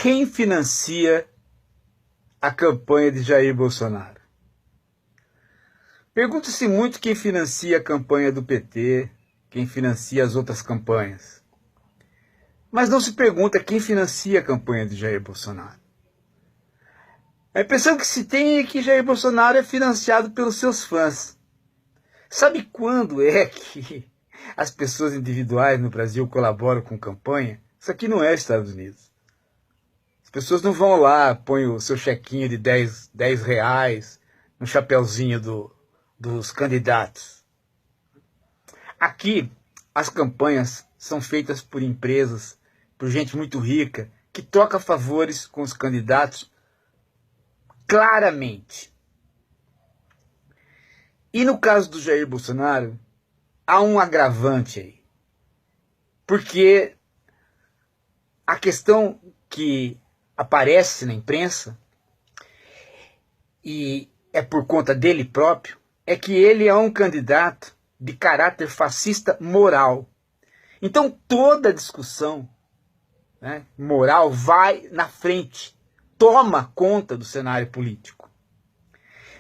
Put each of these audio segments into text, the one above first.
Quem financia a campanha de Jair Bolsonaro? Pergunta-se muito quem financia a campanha do PT, quem financia as outras campanhas. Mas não se pergunta quem financia a campanha de Jair Bolsonaro. A impressão que se tem é que Jair Bolsonaro é financiado pelos seus fãs. Sabe quando é que as pessoas individuais no Brasil colaboram com campanha? Isso aqui não é Estados Unidos. As pessoas não vão lá, põem o seu chequinho de 10 reais no chapeuzinho dos candidatos. Aqui, as campanhas são feitas por empresas, por gente muito rica, que troca favores com os candidatos claramente. E no caso do Jair Bolsonaro, há um agravante aí. Porque a questão que aparece na imprensa, e é por conta dele próprio, é que ele é um candidato de caráter fascista moral. Então toda a discussão, né, moral vai na frente, toma conta do cenário político.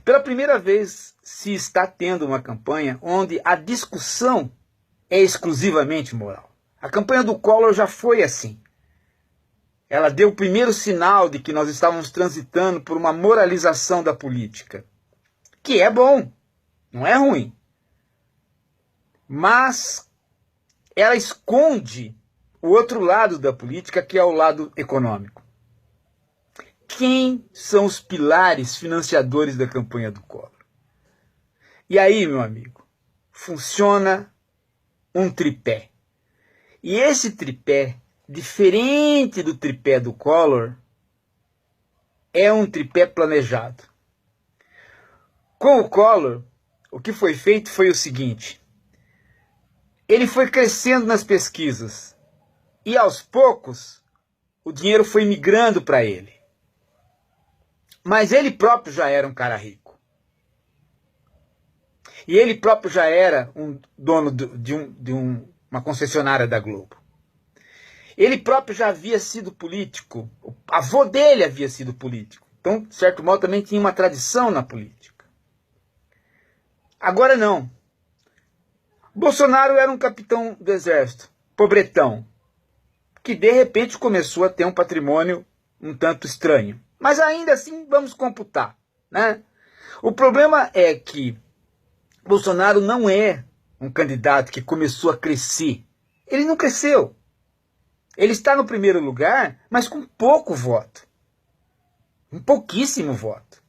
Pela primeira vez se está tendo uma campanha onde a discussão é exclusivamente moral. A campanha do Collor já foi assim. Ela deu o primeiro sinal de que nós estávamos transitando por uma moralização da política. Que é bom, não é ruim. Mas ela esconde o outro lado da política, que é o lado econômico. Quem são os pilares financiadores da campanha do Collor? E aí, meu amigo, funciona um tripé. E esse tripé, diferente do tripé do Collor, é um tripé planejado. Com o Collor, o que foi feito foi o seguinte: ele foi crescendo nas pesquisas e aos poucos o dinheiro foi migrando para ele. Mas ele próprio já era um cara rico. E ele próprio já era um dono de uma concessionária da Globo. Ele próprio já havia sido político. O avô dele havia sido político. Então, de certo modo, também tinha uma tradição na política. Agora não. Bolsonaro era um capitão do exército, pobretão, que de repente começou a ter um patrimônio um tanto estranho. Mas ainda assim vamos computar, né? O problema é que Bolsonaro não é um candidato que começou a crescer. Ele não cresceu. Ele está no primeiro lugar, mas com pouco voto. Um pouquíssimo voto.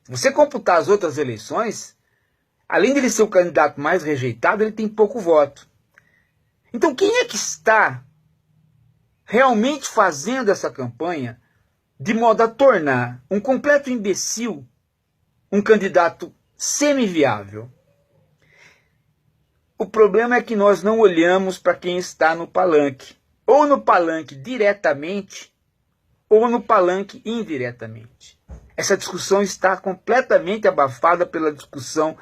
Se você computar as outras eleições, além de ele ser o candidato mais rejeitado, ele tem pouco voto. Então quem é que está realmente fazendo essa campanha de modo a tornar um completo imbecil um candidato semi-viável? O problema é que nós não olhamos para quem está no palanque. Ou no palanque diretamente, ou no palanque indiretamente. Essa discussão está completamente abafada pela discussão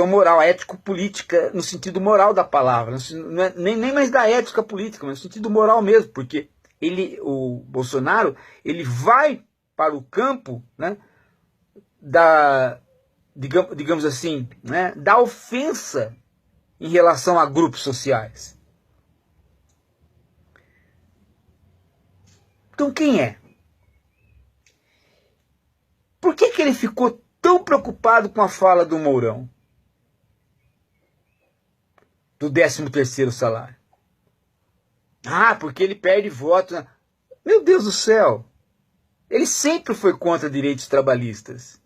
moral, ético-política, no sentido moral da palavra. Não é, nem mais da ética política, mas no sentido moral mesmo, porque o Bolsonaro, ele vai para o campo, né, digamos assim, né, da ofensa em relação a grupos sociais. Então quem é? Por que ele ficou tão preocupado com a fala do Mourão? Do 13º salário. Ah, porque ele perde voto. Meu Deus do céu! Ele sempre foi contra direitos trabalhistas.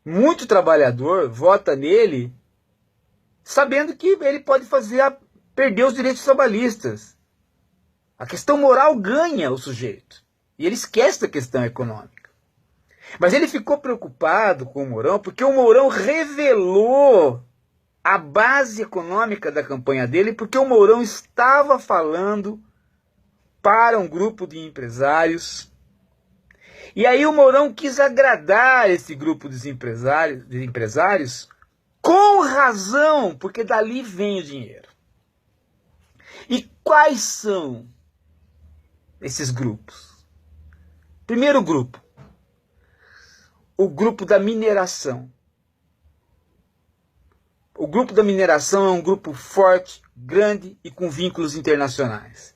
Muito trabalhador vota nele sabendo que ele pode perder os direitos trabalhistas. A questão moral ganha o sujeito. E ele esquece da questão econômica. Mas ele ficou preocupado com o Mourão porque o Mourão revelou a base econômica da campanha dele, porque o Mourão estava falando para um grupo de empresários. E aí o Mourão quis agradar esse grupo de empresários com razão, porque dali vem o dinheiro. E quais são esses grupos. Primeiro grupo, o grupo da mineração. O grupo da mineração é um grupo forte, grande e com vínculos internacionais.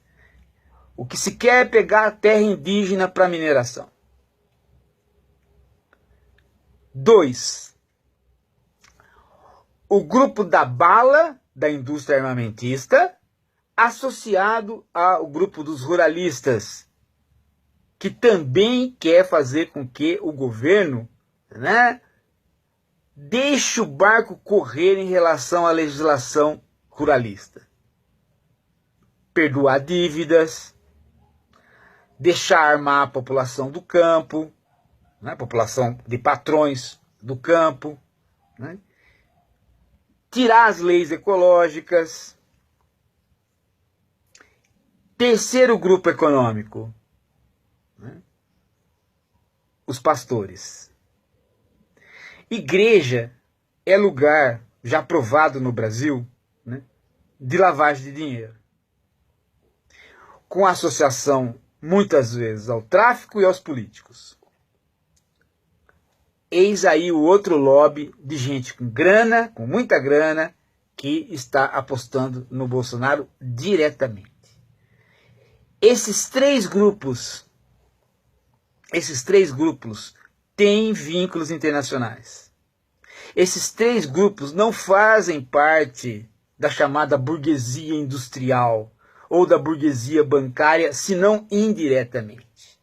O que se quer é pegar a terra indígena para mineração. 2. O grupo da bala, da indústria armamentista, associado ao grupo dos ruralistas, que também quer fazer com que o governo, deixe o barco correr em relação à legislação ruralista. Perdoar dívidas, deixar armar a população do campo, a população de patrões do campo, tirar as leis ecológicas. Terceiro grupo econômico, os pastores. Igreja é lugar, já provado no Brasil, de lavagem de dinheiro, com associação muitas vezes ao tráfico e aos políticos. Eis aí o outro lobby de gente com grana, com muita grana, que está apostando no Bolsonaro diretamente. Esses três grupos têm vínculos internacionais. Esses três grupos não fazem parte da chamada burguesia industrial ou da burguesia bancária, senão indiretamente.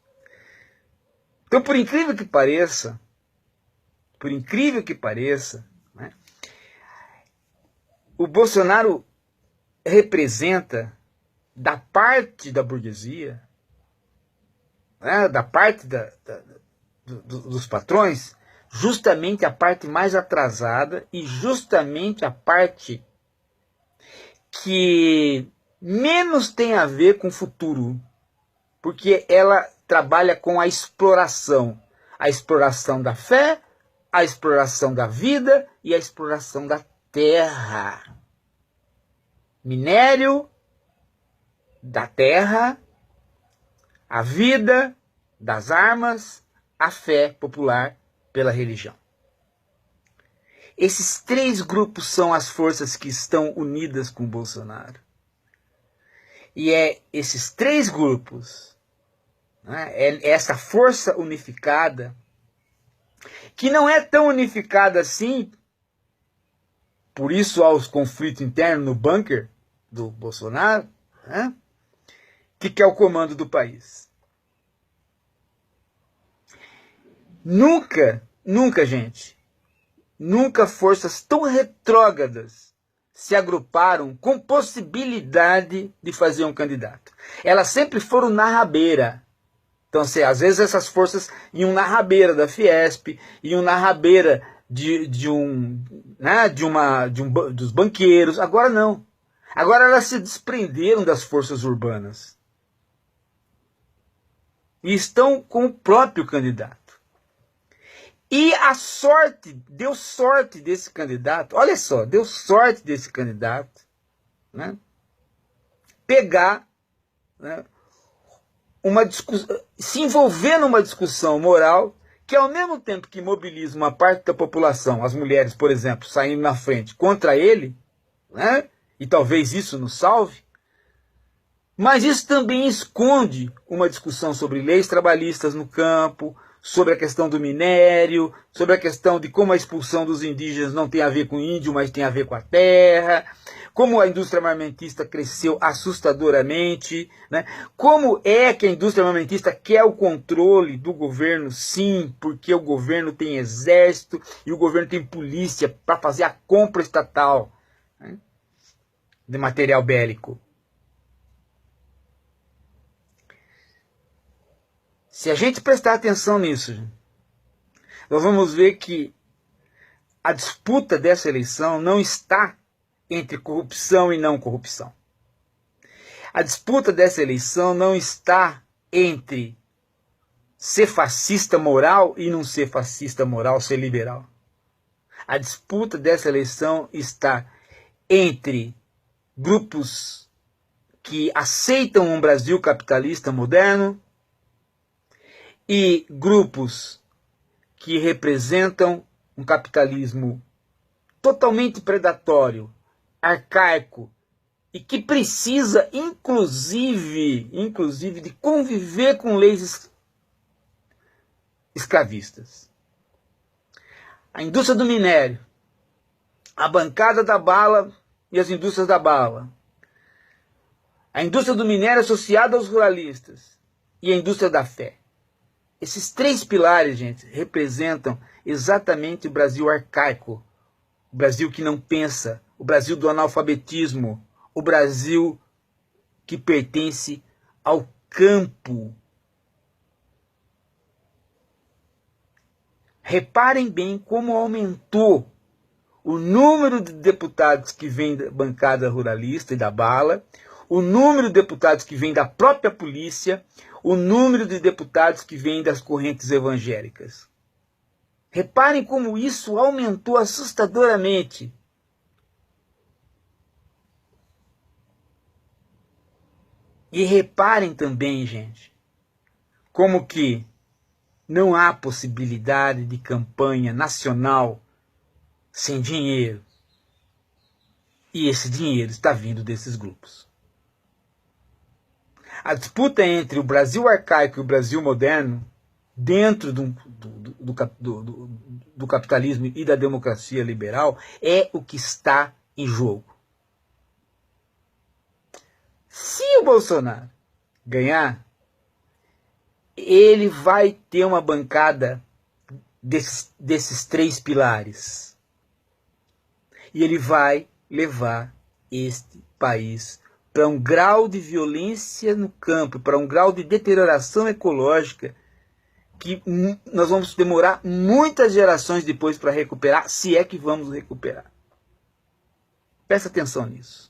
Então, por incrível que pareça, o Bolsonaro representa, da parte da burguesia, da parte dos patrões, justamente a parte mais atrasada e justamente a parte que menos tem a ver com o futuro, porque ela trabalha com a exploração da fé, a exploração da vida e a exploração da terra. Minério da terra, a vida das armas, a fé popular pela religião. Esses três grupos são as forças que estão unidas com Bolsonaro. E é esses três grupos, é essa força unificada, que não é tão unificada assim, por isso há os conflitos internos no bunker do Bolsonaro, que quer o comando do país. Nunca, gente, nunca forças tão retrógradas se agruparam com possibilidade de fazer um candidato. Elas sempre foram na rabeira. Então, às vezes essas forças iam na rabeira da Fiesp, iam na rabeira dos banqueiros. Agora não. Agora elas se desprenderam das forças urbanas e estão com o próprio candidato. E deu sorte desse candidato, olha só, deu sorte desse candidato, pegar, se envolver numa discussão moral que, ao mesmo tempo que mobiliza uma parte da população, as mulheres, por exemplo, saindo na frente contra ele, e talvez isso nos salve, mas isso também esconde uma discussão sobre leis trabalhistas no campo, sobre a questão do minério, sobre a questão de como a expulsão dos indígenas não tem a ver com índio, mas tem a ver com a terra, como a indústria armamentista cresceu assustadoramente, como é que a indústria armamentista quer o controle do governo, sim, porque o governo tem exército e o governo tem polícia para fazer a compra estatal de material bélico. Se a gente prestar atenção nisso, nós vamos ver que a disputa dessa eleição não está entre corrupção e não corrupção. A disputa dessa eleição não está entre ser fascista moral e não ser fascista moral, ser liberal. A disputa dessa eleição está entre grupos que aceitam um Brasil capitalista moderno e grupos que representam um capitalismo totalmente predatório, arcaico e que precisa, inclusive de conviver com leis escravistas. A indústria do minério, a bancada da bala e as indústrias da bala, a indústria do minério associada aos ruralistas e a indústria da fé. Esses três pilares, gente, representam exatamente o Brasil arcaico, o Brasil que não pensa, o Brasil do analfabetismo, o Brasil que pertence ao campo. Reparem bem como aumentou o número de deputados que vem da bancada ruralista e da bala, o número de deputados que vem da própria polícia, o número de deputados que vem das correntes evangélicas. Reparem como isso aumentou assustadoramente. E reparem também, gente, como que não há possibilidade de campanha nacional sem dinheiro. E esse dinheiro está vindo desses grupos. A disputa entre o Brasil arcaico e o Brasil moderno, dentro do capitalismo e da democracia liberal, é o que está em jogo. Se o Bolsonaro ganhar, ele vai ter uma bancada desses três pilares. E ele vai levar este país para um grau de violência no campo, para um grau de deterioração ecológica que nós vamos demorar muitas gerações depois para recuperar, se é que vamos recuperar. Presta atenção nisso.